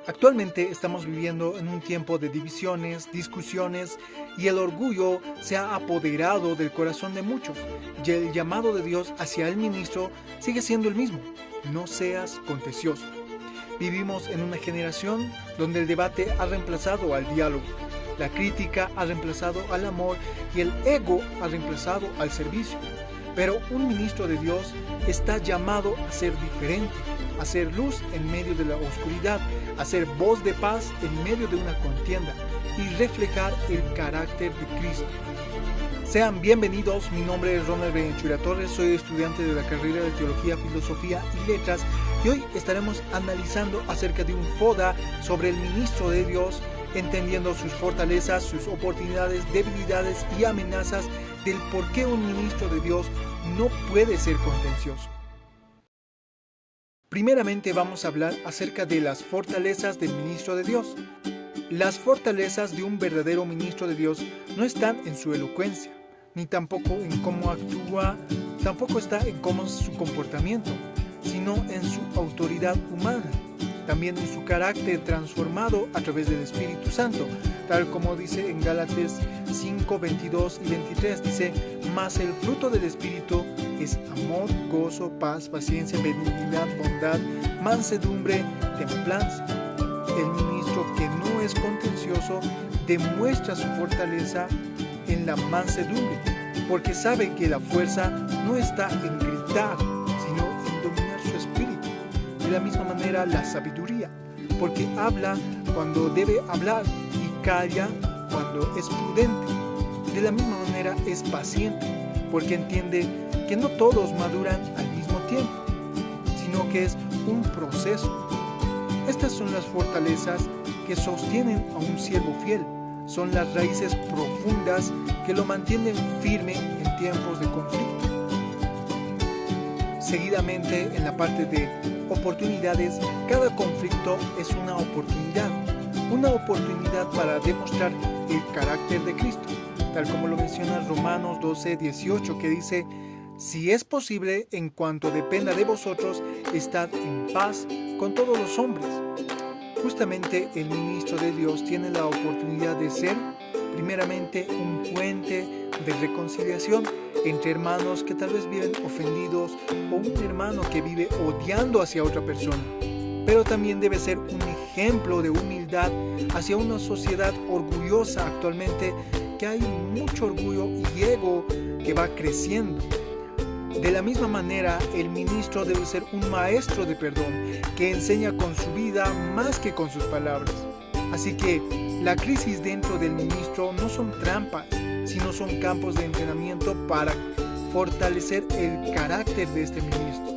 Actualmente estamos viviendo en un tiempo de divisiones, discusiones y el orgullo se ha apoderado del corazón de muchos. Y el llamado de Dios hacia el ministro sigue siendo el mismo: no seas contencioso. Vivimos en una generación donde el debate ha reemplazado al diálogo, la crítica ha reemplazado al amor y el ego ha reemplazado al servicio. Pero un ministro de Dios está llamado a ser diferente, a ser luz en medio de la oscuridad, a ser voz de paz en medio de una contienda y reflejar el carácter de Cristo. Sean bienvenidos, mi nombre es Ronald Benchura Torres, soy estudiante de la carrera de Teología, Filosofía y Letras y hoy estaremos analizando acerca de un FODA sobre el ministro de Dios, entendiendo sus fortalezas, sus oportunidades, debilidades y amenazas del por qué un ministro de Dios no puede ser contencioso. Primeramente vamos a hablar acerca de las fortalezas del ministro de Dios. Las fortalezas de un verdadero ministro de Dios no están en su elocuencia, ni tampoco en cómo actúa, tampoco está en cómo es su comportamiento, sino en su autoridad humana, también en su carácter transformado a través del Espíritu Santo, tal como dice en Gálatas 5, 22 y 23, dice: mas el fruto del Espíritu es amor, gozo, paz, paciencia, benignidad, bondad, mansedumbre, templanza. El ministro que no es contencioso demuestra su fortaleza en la mansedumbre, porque sabe que la fuerza no está en gritar, sino en dominar su espíritu. De la misma manera la sabiduría, porque habla cuando debe hablar y calla cuando es prudente. De la misma manera es paciente, porque entiende que no todos maduran al mismo tiempo, sino que es un proceso. Estas son las fortalezas que sostienen a un siervo fiel, son las raíces profundas que lo mantienen firme en tiempos de conflicto. Seguidamente, en la parte de oportunidades, cada conflicto es una oportunidad para demostrar el carácter de Cristo, tal como lo menciona Romanos 12, 18, que dice: si es posible, en cuanto dependa de vosotros, estad en paz con todos los hombres. Justamente el ministro de Dios tiene la oportunidad de ser, primeramente, un puente de reconciliación entre hermanos que tal vez viven ofendidos o un hermano que vive odiando hacia otra persona. Pero también debe ser un ejemplo de humildad hacia una sociedad orgullosa actualmente, que hay mucho orgullo y ego que va creciendo. De la misma manera, el ministro debe ser un maestro de perdón que enseña con su vida más que con sus palabras. Así que la crisis dentro del ministro no son trampas, sino son campos de entrenamiento para fortalecer el carácter de este ministro.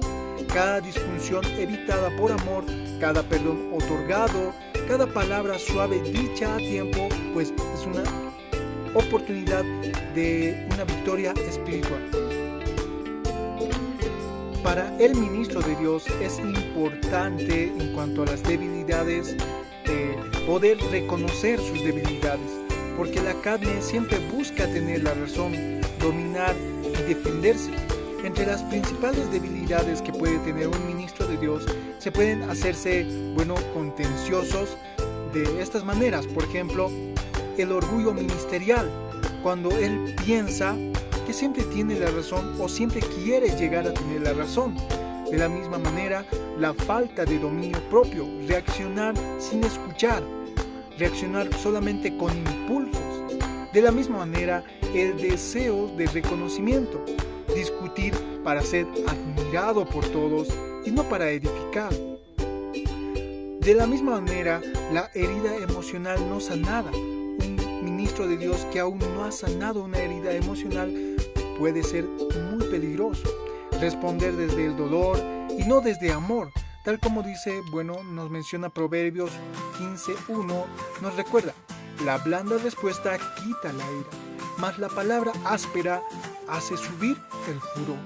Cada disfunción evitada por amor, cada perdón otorgado, cada palabra suave dicha a tiempo, pues es una oportunidad de una victoria espiritual. Para el ministro de Dios es importante, en cuanto a las debilidades, poder reconocer sus debilidades, porque la carne siempre busca tener la razón, dominar y defenderse. Entre las principales debilidades que puede tener un ministro de Dios, se pueden hacerse, contenciosos de estas maneras. Por ejemplo, el orgullo ministerial, cuando él piensa que siempre tiene la razón o siempre quiere llegar a tener la razón. De la misma manera, la falta de dominio propio, reaccionar sin escuchar, reaccionar solamente con impulsos. De la misma manera, el deseo de reconocimiento, discutir para ser admirado por todos y no para edificar. De la misma manera, la herida emocional no sanada. Un ministro de Dios que aún no ha sanado una herida emocional puede ser muy peligroso. Responder desde el dolor y no desde amor, tal como dice, nos menciona Proverbios 15:1, nos recuerda: la blanda respuesta quita la ira, mas la palabra áspera hace subir el furor.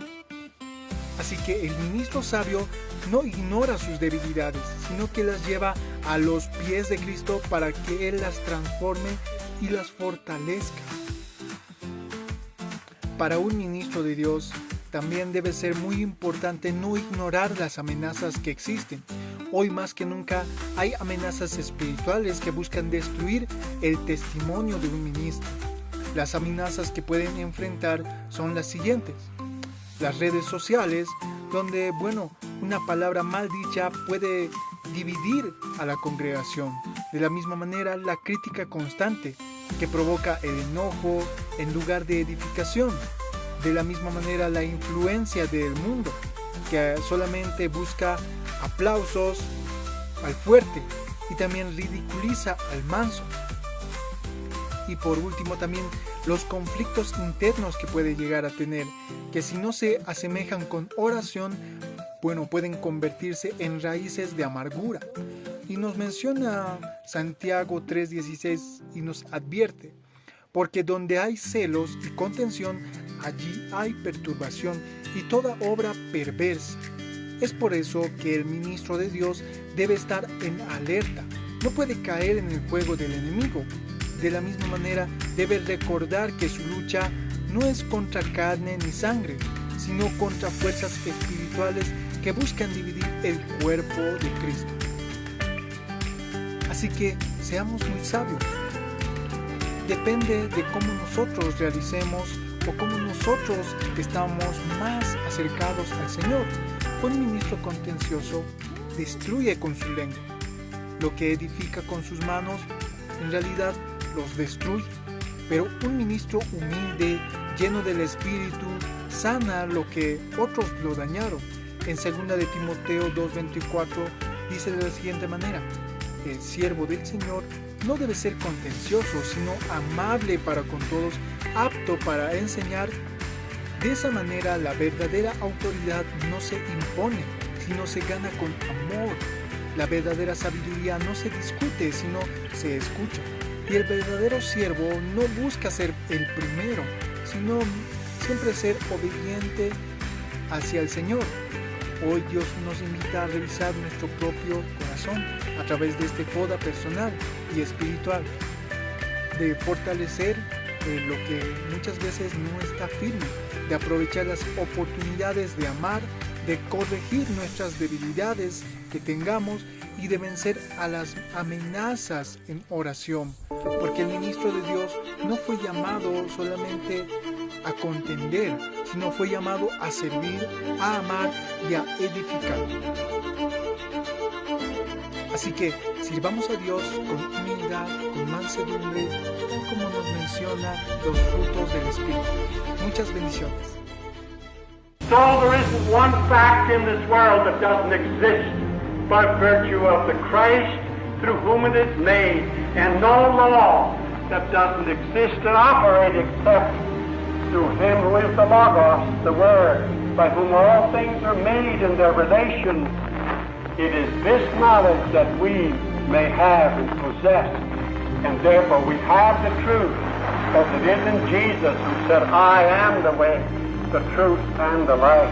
Así que el ministro sabio no ignora sus debilidades, sino que las lleva a los pies de Cristo para que Él las transforme y las fortalezca. Para un ministro de Dios también debe ser muy importante no ignorar las amenazas que existen Hoy más que nunca hay amenazas espirituales que buscan destruir el testimonio de un ministro. Las amenazas que pueden enfrentar son las siguientes. Las redes sociales, donde, una palabra mal dicha puede dividir a la congregación. De la misma manera, la crítica constante, que provoca el enojo en lugar de edificación. De la misma manera, la influencia del mundo, que solamente busca aplausos al fuerte y también ridiculiza al manso. Y por último también los conflictos internos que puede llegar a tener, que si no se asemejan con oración, pueden convertirse en raíces de amargura. Y nos menciona Santiago 3:16 y nos advierte: porque donde hay celos y contención, allí hay perturbación y toda obra perversa. Es por eso que el ministro de Dios debe estar en alerta. No puede caer en el juego del enemigo. De la misma manera, debe recordar que su lucha no es contra carne ni sangre, sino contra fuerzas espirituales que buscan dividir el cuerpo de Cristo. Así que seamos muy sabios. Depende de cómo nosotros realicemos o cómo nosotros estamos más acercados al Señor. Un ministro contencioso destruye con su lengua. Lo que edifica con sus manos, en realidad los destruye. Pero un ministro humilde, lleno del Espíritu, sana lo que otros lo dañaron. En 2 de Timoteo 2:24 dice de la siguiente manera: el siervo del Señor no debe ser contencioso, sino amable para con todos, apto para enseñar. De esa manera la verdadera autoridad no se impone, sino se gana con amor. La verdadera sabiduría no se discute, sino se escucha. Y el verdadero siervo no busca ser el primero, sino siempre ser obediente hacia el Señor. Hoy Dios nos invita a revisar nuestro propio corazón a través de este poda personal y espiritual, de fortalecer lo que muchas veces no está firme, de aprovechar las oportunidades de amar, de corregir nuestras debilidades que tengamos y de vencer a las amenazas en oración, porque el ministro de Dios no fue llamado solamente a contender, sino fue llamado a servir, a amar y a edificar. Así que sirvamos a Dios con humildad, con mansedumbre, como nos menciona los frutos del Espíritu. Muchas bendiciones. So there isn't one fact in this world that doesn't exist by virtue of the Christ through whom it is made, and no law that doesn't exist and operate except through Him who is the Logos, the Word, by whom all things are made in their relations. It is this knowledge that we may have and possess, and therefore we have the truth, because it is in Jesus who said, I am the way, the truth, and the life.